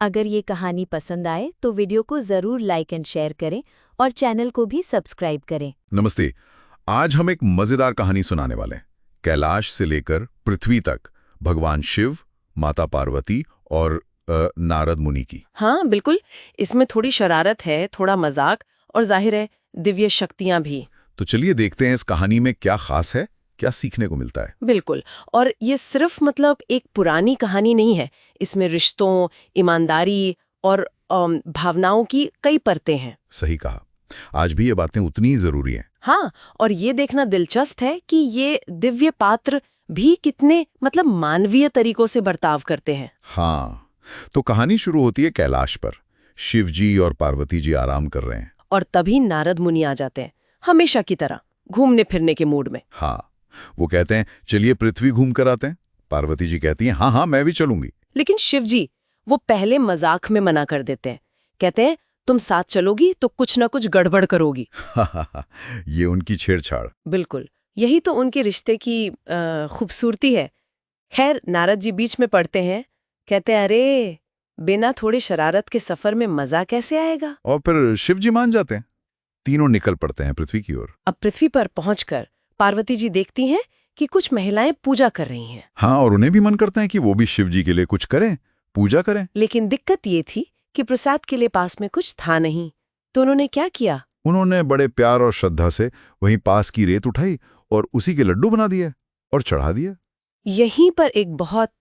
अगर ये कहानी पसंद आए तो वीडियो को जरूर लाइक एंड शेयर करें और चैनल को भी सब्सक्राइब करें। नमस्ते। आज हम एक मजेदार कहानी सुनाने वाले हैं। कैलाश से लेकर पृथ्वी तक भगवान शिव, माता पार्वती और नारद मुनि की। हाँ बिल्कुल, इसमें थोड़ी शरारत है, थोड़ा मजाक और जाहिर है दिव्य शक्तियां भी। तो चलिए देखते हैं इस कहानी में क्या खास है, क्या सीखने को मिलता है। बिल्कुल। और ये सिर्फ एक पुरानी कहानी नहीं है, इसमें रिश्तों, ईमानदारी और भावनाओं की कई परतें हैं। सही कहा, आज भी ये बातें उतनी ही जरूरी हैं। हाँ, और ये देखना दिलचस्प है कि ये दिव्य पात्र भी कितने मानवीय तरीकों से बर्ताव करते हैं। हाँ, तो कहानी शुरू होती है कैलाश पर। शिव जी और पार्वती जी आराम कर रहे हैं और तभी नारद मुनि आ जाते हैं, हमेशा की तरह घूमने फिरने के मूड में। हाँ, वो कहते हैं चलिए पृथ्वी घूम कर आते हैं। पार्वती जी कहती हैं हाँ हाँ मैं भी चलूंगी। लेकिन शिव जी वो पहले मजाक में मना कर देते हैं, कहते हैं तुम साथ चलोगी तो कुछ ना कुछ गड़बड़ करोगी। ये उनकी छेड़छाड़। बिल्कुल, यही तो उनके रिश्ते की खूबसूरती है। खैर, नारद जी बीच में पड़ते हैं, कहते हैं अरे बिना थोड़ी शरारत के सफर में मजा कैसे आएगा। और फिर शिव जी मान जाते हैं। तीनों निकल पड़ते हैं पृथ्वी की ओर। अब पृथ्वी पर पहुंचकर पार्वती जी देखती हैं कि कुछ महिलाएं पूजा कर रही हैं। हाँ, और उन्हें भी मन करता है कि वो भी शिव जी के लिए कुछ करें, पूजा करें। लेकिन दिक्कत ये थी कि प्रसाद के लिए पास में कुछ था नहीं। तो उन्होंने क्या किया? उन्होंने बड़े प्यार और श्रद्धा से वहीं पास की रेत उठाई और उसी के लड्डू बना दिए और चढ़ा दिए। यहीं पर एक बहुत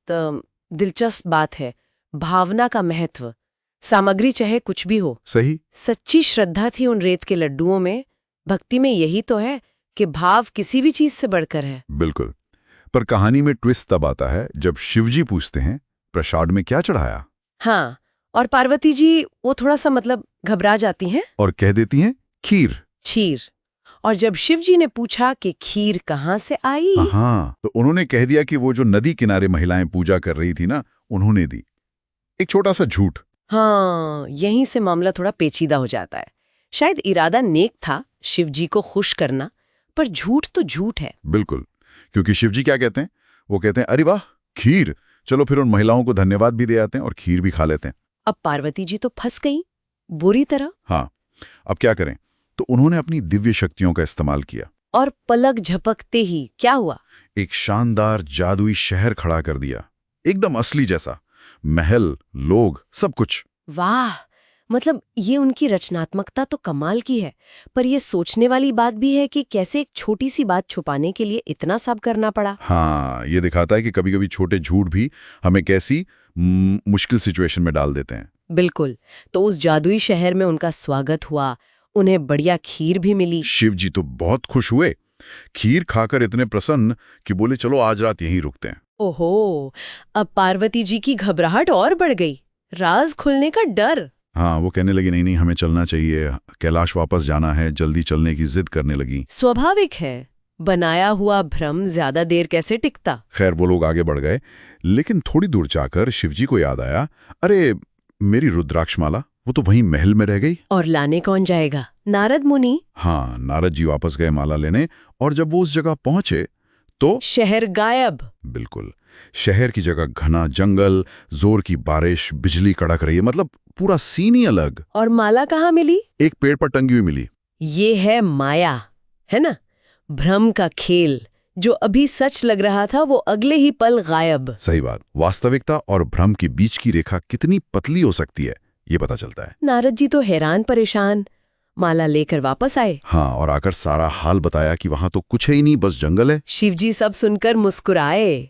दिलचस्प बात है, भावना का महत्व। सामग्री चाहे कुछ भी हो, सही, सच्ची श्रद्धा थी उन रेत के लड्डुओं में। भक्ति में यही तो है कि भाव किसी भी चीज से बढ़कर है। बिल्कुल। पर कहानी में ट्विस्ट तब आता है जब शिवजी पूछते हैं प्रसाद में क्या चढ़ाया। हाँ, और पार्वती जी वो थोड़ा सा घबरा जाती हैं और कह देती हैं खीर। खीर। और जब शिव जी ने पूछा कि खीर कहाँ से आई, हाँ, तो उन्होंने कह दिया कि वो जो नदी किनारे महिलाएं पूजा कर रही थी ना, उन्होंने दी। एक छोटा सा झूठ। हाँ, यहीं से मामला थोड़ा पेचीदा हो जाता है। शायद इरादा नेक था शिव जी को खुश करना, पर झूठ तो झूठ है। बिल्कुल, क्योंकि शिव जी क्या कहते हैं? वो कहते हैं अरे वाह खीर, चलो फिर उन महिलाओं को धन्यवाद भी दे आते हैं और खीर भी खा लेते हैं। अब पार्वती जी तो फंस गई बुरी तरह। हाँ, अब क्या करें? तो उन्होंने अपनी दिव्य शक्तियों का इस्तेमाल किया और पलक झपकते ही क्या हुआ? एक शानदार जादुई शहर खड़ा कर दिया, एकदम असली जैसा। महल, लोग, सब कुछ। वाह, ये उनकी रचनात्मकता तो कमाल की है। पर ये सोचने वाली बात भी है कि कैसे एक छोटी सी बात छुपाने के लिए इतना सब करना पड़ा। हाँ, ये दिखाता है कि कभी-कभी छोटे झूठ भी हमें कैसी मुश्किल सिचुएशन में डाल देते हैं। बिल्कुल। तो उस जादुई शहर में उनका स्वागत हुआ, उन्हें बढ़िया खीर भी मिली। शिव जी तो बहुत खुश हुए, खीर खाकर इतने प्रसन्न कि बोले चलो आज रात यहीं रुकते हैं। ओहो, अब पार्वती जी की घबराहट और बढ़ गई, राज खुलने का डर। हाँ, वो कहने लगी नहीं नहीं हमें चलना चाहिए, कैलाश वापस जाना है, जल्दी चलने की जिद करने लगी। स्वाभाविक है, बनाया हुआ भ्रम ज्यादा देर कैसे टिकता। खैर वो लोग आगे बढ़ गए, लेकिन थोड़ी दूर जाकर शिवजी को याद आया, अरे मेरी रुद्राक्षमाला, वो तो वहीं महल में रह गई। और लाने कौन जाएगा? नारद मुनि। हाँ, नारद जी वापस गए माला लेने, और जब वो उस जगह पहुंचे तो शहर गायब। बिल्कुल, शहर की जगह घना जंगल, जोर की बारिश, बिजली कड़क रही है, पूरा सीन ही अलग। और माला कहाँ मिली? एक पेड़ पर टंगी हुई मिली। ये है माया, है ना? भ्रम का खेल। जो अभी सच लग रहा था वो अगले ही पल गायब। सही बात। वास्तविकता और भ्रम के बीच की रेखा कितनी पतली हो सकती है, ये पता चलता है। नारद जी तो हैरान परेशान माला लेकर वापस आए। हाँ, और आकर सारा हाल बताया कि वहां तो कुछ है ही नहीं, बस जंगल है। शिवजी सब सुनकर मुस्कुराए,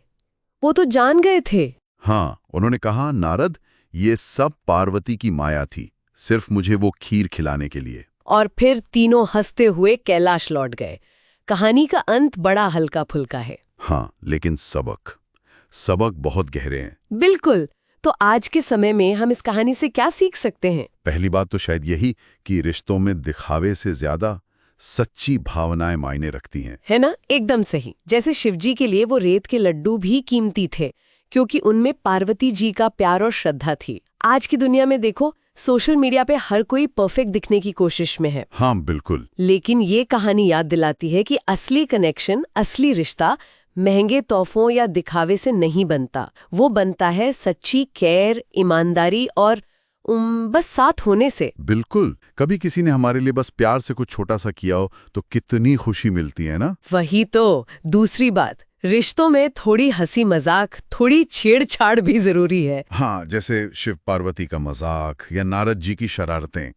वो तो जान गए थे। हाँ, उन्होंने कहा नारद ये सब पार्वती की माया थी, सिर्फ मुझे वो खीर खिलाने के लिए। और फिर तीनों हंसते हुए कैलाश लौट गए। कहानी का अंत बड़ा हल्का फुल्का है। हाँ, लेकिन सबक बहुत गहरे हैं। बिल्कुल। तो आज के समय में हम इस कहानी से क्या सीख सकते हैं? पहली बात तो शायद यही कि रिश्तों में दिखावे से ज्यादा सच्ची भावनाएं मायने रखती हैं। है ना? एकदम सही। जैसे शिवजी के लिए वो रेत के लड्डू भी कीमती थे, क्योंकि उनमें पार्वती जी का प्यार और श्रद्धा थी। आज की दुनिया में देखो, सोशल मीडिया पे हर कोई परफेक्ट दिखने की कोशिश में है। हाँ बिल्कुल। लेकिन ये कहानी याद दिलाती है कि असली कनेक्शन, असली रिश्ता महंगे तोहफों या दिखावे से नहीं बनता। वो बनता है सच्ची केयर, ईमानदारी और बस साथ होने से। बिल्कुल। कभी किसी ने हमारे लिए बस प्यार से कुछ छोटा सा किया हो तो कितनी खुशी मिलती है ना। वही तो। दूसरी बात, रिश्तों में थोड़ी हंसी मजाक, थोड़ी छेड़छाड़ भी जरूरी है। हाँ, जैसे शिव पार्वती का मजाक या नारद जी की शरारतें,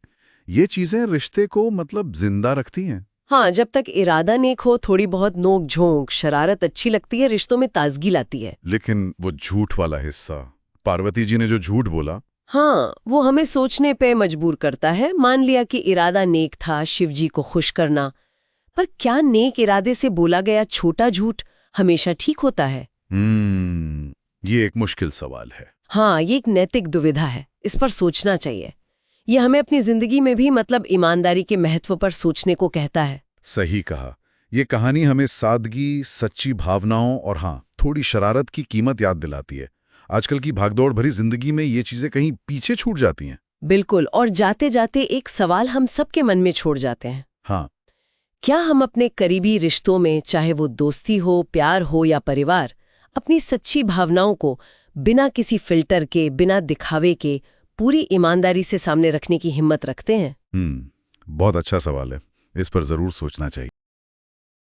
ये चीजें रिश्ते को मतलब जिंदा रखती हैं। हाँ, जब तक इरादा नेक हो, थोड़ी बहुत नोक झोंक, शरारत अच्छी लगती है, रिश्तों में ताजगी लाती है। लेकिन वो झूठ वाला हिस्सा, पार्वती जी ने जो झूठ बोला, हाँ, वो हमें सोचने पे मजबूर करता है। मान लिया कि इरादा नेक था, शिवजी को खुश करना, पर क्या नेक इरादे से बोला गया छोटा झूठ हमेशा ठीक होता है? ये एक मुश्किल सवाल है। हाँ, ये एक नैतिक दुविधा है, इस पर सोचना चाहिए। ये हमें अपनी जिंदगी में भी मतलब ईमानदारी के महत्व पर सोचने को कहता है। सही कहा। ये कहानी हमें सादगी, सच्ची भावनाओं और हाँ, थोड़ी शरारत की कीमत याद दिलाती है। आजकल की भागदौड़ भरी जिंदगी में ये चीजें कहीं पीछे छूट जाती हैं। बिल्कुल। और जाते जाते एक सवाल हम सबके मन में छोड़ जाते हैं। हाँ, क्या हम अपने करीबी रिश्तों में, चाहे वो दोस्ती हो, प्यार हो या परिवार, अपनी सच्ची भावनाओं को बिना किसी फिल्टर के, बिना दिखावे के, पूरी ईमानदारी से सामने रखने की हिम्मत रखते हैं? बहुत अच्छा सवाल है। इस पर जरूर सोचना चाहिए।